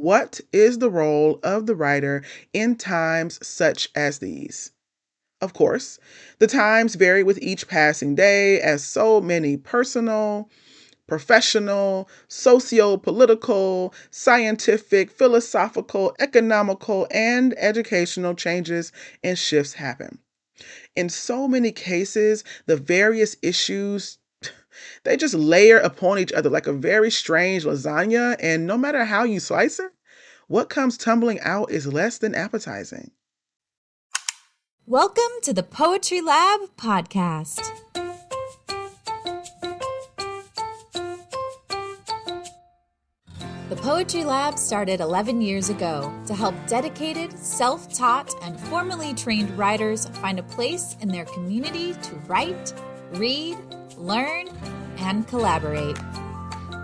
What is the role of the writer in times such as these? Of course, the times vary with each passing day as so many personal, professional, socio-political, scientific, philosophical, economical, and educational changes and shifts happen. In so many cases, the various issues they just layer upon each other like a very strange lasagna, and no matter how you slice it, what comes tumbling out is less than appetizing. Welcome to the Poetry Lab podcast. The Poetry Lab started 11 years ago to help dedicated, self-taught, and formally trained writers find a place in their community to write, read, learn, and collaborate.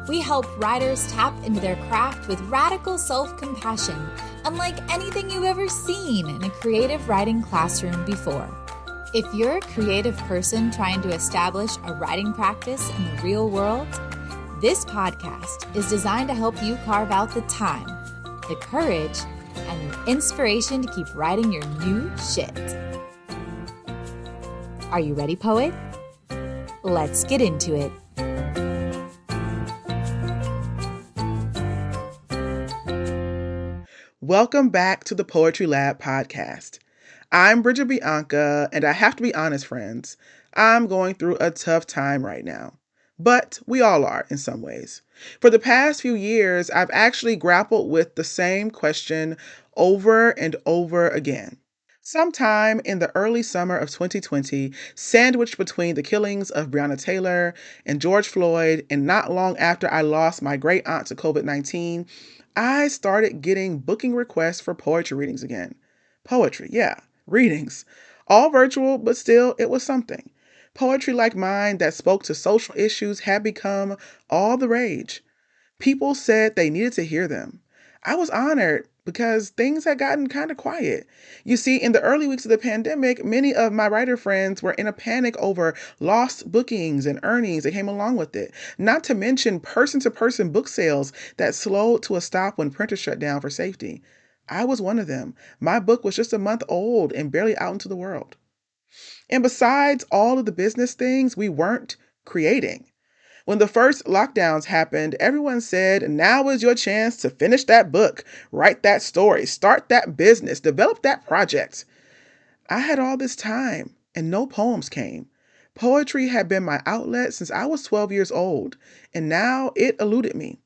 We help writers tap into their craft with radical self-compassion, unlike anything you've ever seen in a creative writing classroom before. If you're a creative person trying to establish a writing practice in the real world, this podcast is designed to help you carve out the time, the courage, and the inspiration to keep writing your new shit. Are you ready, poet? Let's get into it. Welcome back to the Poetry Lab podcast. I'm Bridgette Bianca, and I have to be honest, friends, I'm going through a tough time right now. But we all are in some ways. For the past few years, I've actually grappled with the same question over and over again. Sometime in the early summer of 2020, sandwiched between the killings of Breonna Taylor and George Floyd, and not long after I lost my great aunt to COVID-19, I started getting booking requests for poetry readings again. Poetry, yeah, readings. All virtual, but still, it was something. Poetry like mine that spoke to social issues had become all the rage. People said they needed to hear them. I was honored because things had gotten kind of quiet. You see, in the early weeks of the pandemic, many of my writer friends were in a panic over lost bookings and earnings that came along with it. Not to mention person-to-person book sales that slowed to a stop when printers shut down for safety. I was one of them. My book was just a month old and barely out into the world. And besides all of the business things, we weren't creating. When the first lockdowns happened, everyone said, now is your chance to finish that book, write that story, start that business, develop that project. I had all this time and no poems came. Poetry had been my outlet since I was 12 years old, and now it eluded me.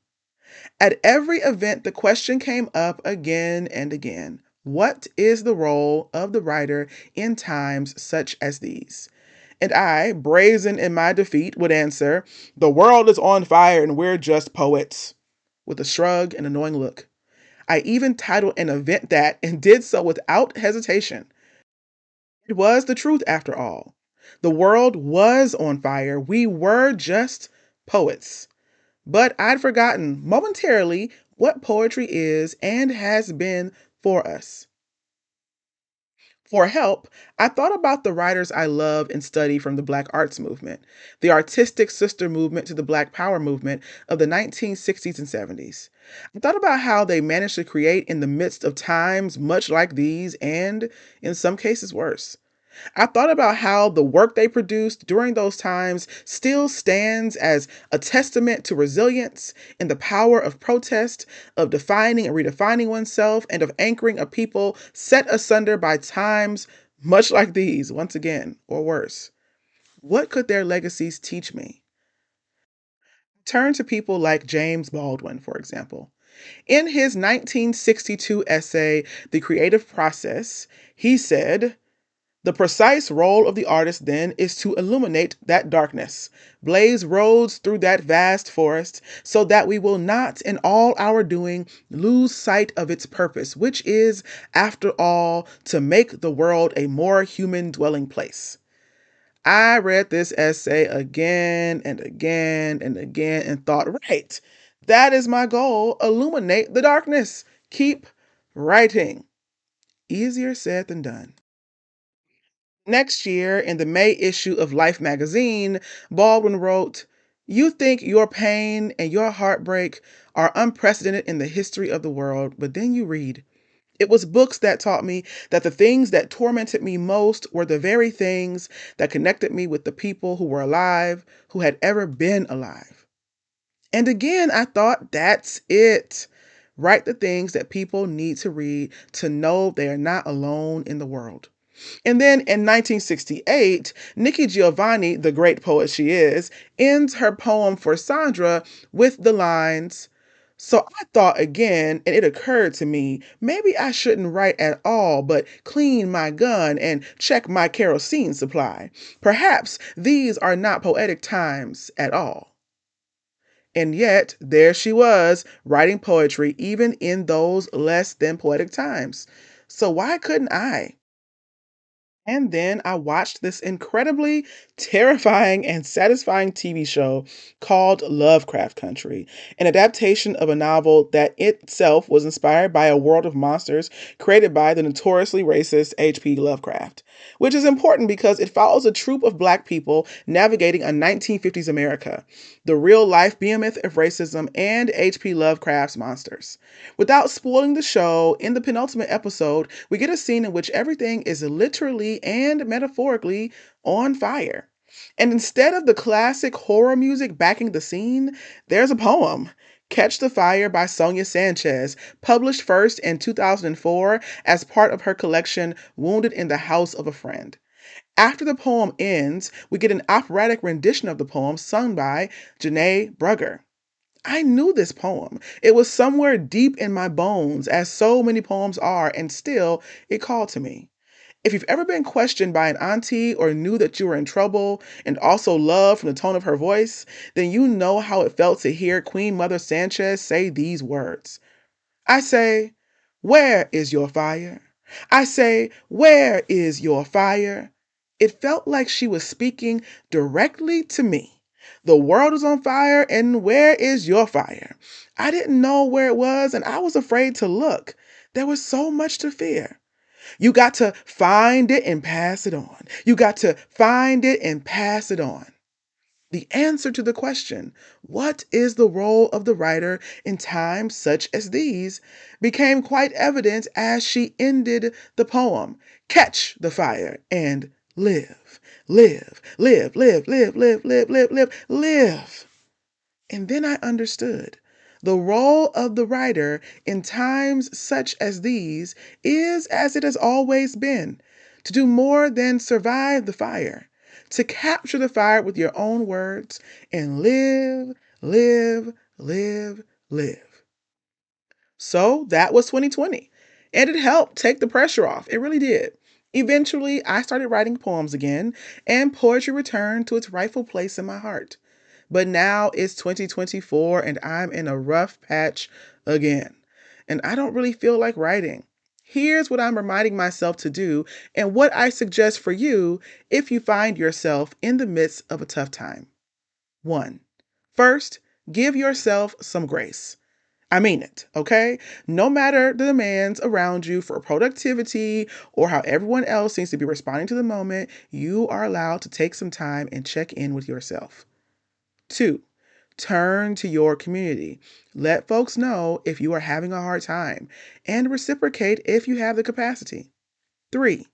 At every event, the question came up again and again. What is the role of the writer in times such as these? And I, brazen in my defeat, would answer, the world is on fire and we're just poets, with a shrug and a knowing look. I even titled an event that and did so without hesitation. It was the truth after all. The world was on fire. We were just poets. But I'd forgotten momentarily what poetry is and has been for us. For help, I thought about the writers I love and study from the Black arts movement, the artistic sister movement to the Black Power movement of the 1960s and 70s. I thought about how they managed to create in the midst of times much like these and, in some cases, worse. I thought about how the work they produced during those times still stands as a testament to resilience and the power of protest, of defining and redefining oneself, and of anchoring a people set asunder by times much like these, once again, or worse. What could their legacies teach me? Turn to people like James Baldwin, for example. In his 1962 essay, The Creative Process, he said, the precise role of the artist, then, is to illuminate that darkness, blaze roads through that vast forest, so that we will not, in all our doing, lose sight of its purpose, which is, after all, to make the world a more human dwelling place. I read this essay again and again and again and thought, right, that is my goal. Illuminate the darkness. Keep writing. Easier said than done. Next year, in the May issue of Life magazine, Baldwin wrote, You think your pain and your heartbreak are unprecedented in the history of the world, but then you read. It was books that taught me that the things that tormented me most were the very things that connected me with the people who were alive, who had ever been alive. And again, I thought, that's it. Write the things that people need to read to know they are not alone in the world. And then in 1968, Nikki Giovanni, the great poet she is, ends her poem for Sandra with the lines, "So I thought again, and it occurred to me, maybe I shouldn't write at all, but clean my gun and check my kerosene supply. Perhaps these are not poetic times at all." And yet, there she was, writing poetry even in those less than poetic times. So why couldn't I? And then I watched this incredibly terrifying and satisfying TV show called Lovecraft Country, an adaptation of a novel that itself was inspired by a world of monsters created by the notoriously racist H.P. Lovecraft, which is important because it follows a troupe of Black people navigating a 1950s America, the real life behemoth of racism, and H.P. Lovecraft's monsters. Without spoiling the show, in the penultimate episode, we get a scene in which everything is literally and metaphorically on fire. And instead of the classic horror music backing the scene, there's a poem. Catch the Fire by Sonia Sanchez, published first in 2004 as part of her collection Wounded in the House of a Friend. After the poem ends, we get an operatic rendition of the poem sung by Janae Brugger. I knew this poem. It was somewhere deep in my bones, as so many poems are, and still it called to me. If you've ever been questioned by an auntie or knew that you were in trouble and also loved from the tone of her voice, then you know how it felt to hear Queen Mother Sanchez say these words. I say, where is your fire? I say, where is your fire? It felt like she was speaking directly to me. The world is on fire, and where is your fire? I didn't know where it was, and I was afraid to look. There was so much to fear. You got to find it and pass it on. You got to find it and pass it on. The answer to the question, what is the role of the writer in times such as these, became quite evident as she ended the poem. Catch the fire and live, live, live, live, live, live, live, live, live, live. And then I understood. The role of the writer in times such as these is as it has always been, to do more than survive the fire, to capture the fire with your own words and live, live, live, live. So that was 2020. And it helped take the pressure off. It really did. Eventually, I started writing poems again, and poetry returned to its rightful place in my heart. But now it's 2024 and I'm in a rough patch again. And I don't really feel like writing. Here's what I'm reminding myself to do and what I suggest for you if you find yourself in the midst of a tough time. 1. First, give yourself some grace. I mean it, okay? No matter the demands around you for productivity or how everyone else seems to be responding to the moment, you are allowed to take some time and check in with yourself. 2, turn to your community. Let folks know if you are having a hard time and reciprocate if you have the capacity. 3,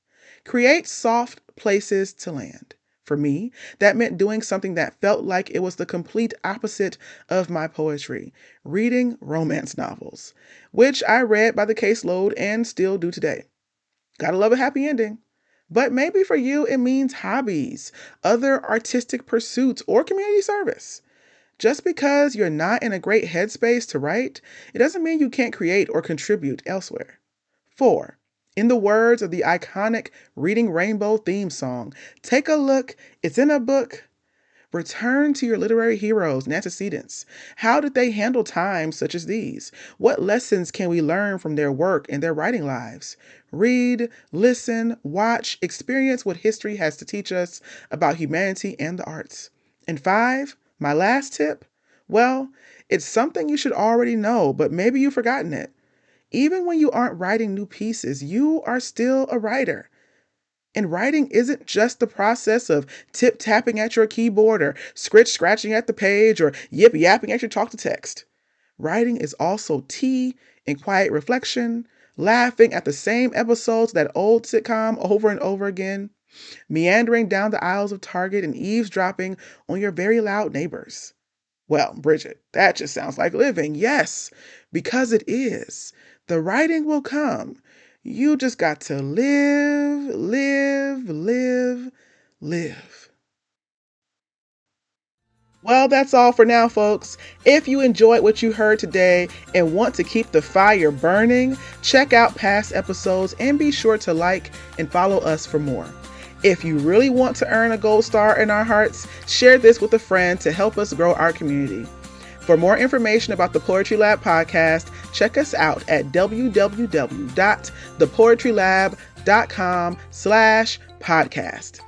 create soft places to land. For me, that meant doing something that felt like it was the complete opposite of my poetry, reading romance novels, which I read by the caseload and still do today. Gotta love a happy ending. But maybe for you, it means hobbies, other artistic pursuits, or community service. Just because you're not in a great headspace to write, it doesn't mean you can't create or contribute elsewhere. 4. In the words of the iconic Reading Rainbow theme song, take a look, it's in a book. Return to your literary heroes and antecedents. How did they handle times such as these? What lessons can we learn from their work and their writing lives? Read, listen, watch, experience what history has to teach us about humanity and the arts. And 5, my last tip, well, it's something you should already know, but maybe you've forgotten it. Even when you aren't writing new pieces, you are still a writer. And writing isn't just the process of tip-tapping at your keyboard or scratching at the page or yip-yapping at your talk-to-text. Writing is also tea and quiet reflection, laughing at the same episodes of that old sitcom over and over again, meandering down the aisles of Target and eavesdropping on your very loud neighbors. Well, Bridget, that just sounds like living. Yes, because it is. The writing will come. You just got to live, live, live, live. Well, that's all for now, folks. If you enjoyed what you heard today and want to keep the fire burning, check out past episodes and be sure to like and follow us for more. If you really want to earn a gold star in our hearts, share this with a friend to help us grow our community. For more information about the Poetry Lab podcast, check us out at www.thepoetrylab.com/podcast.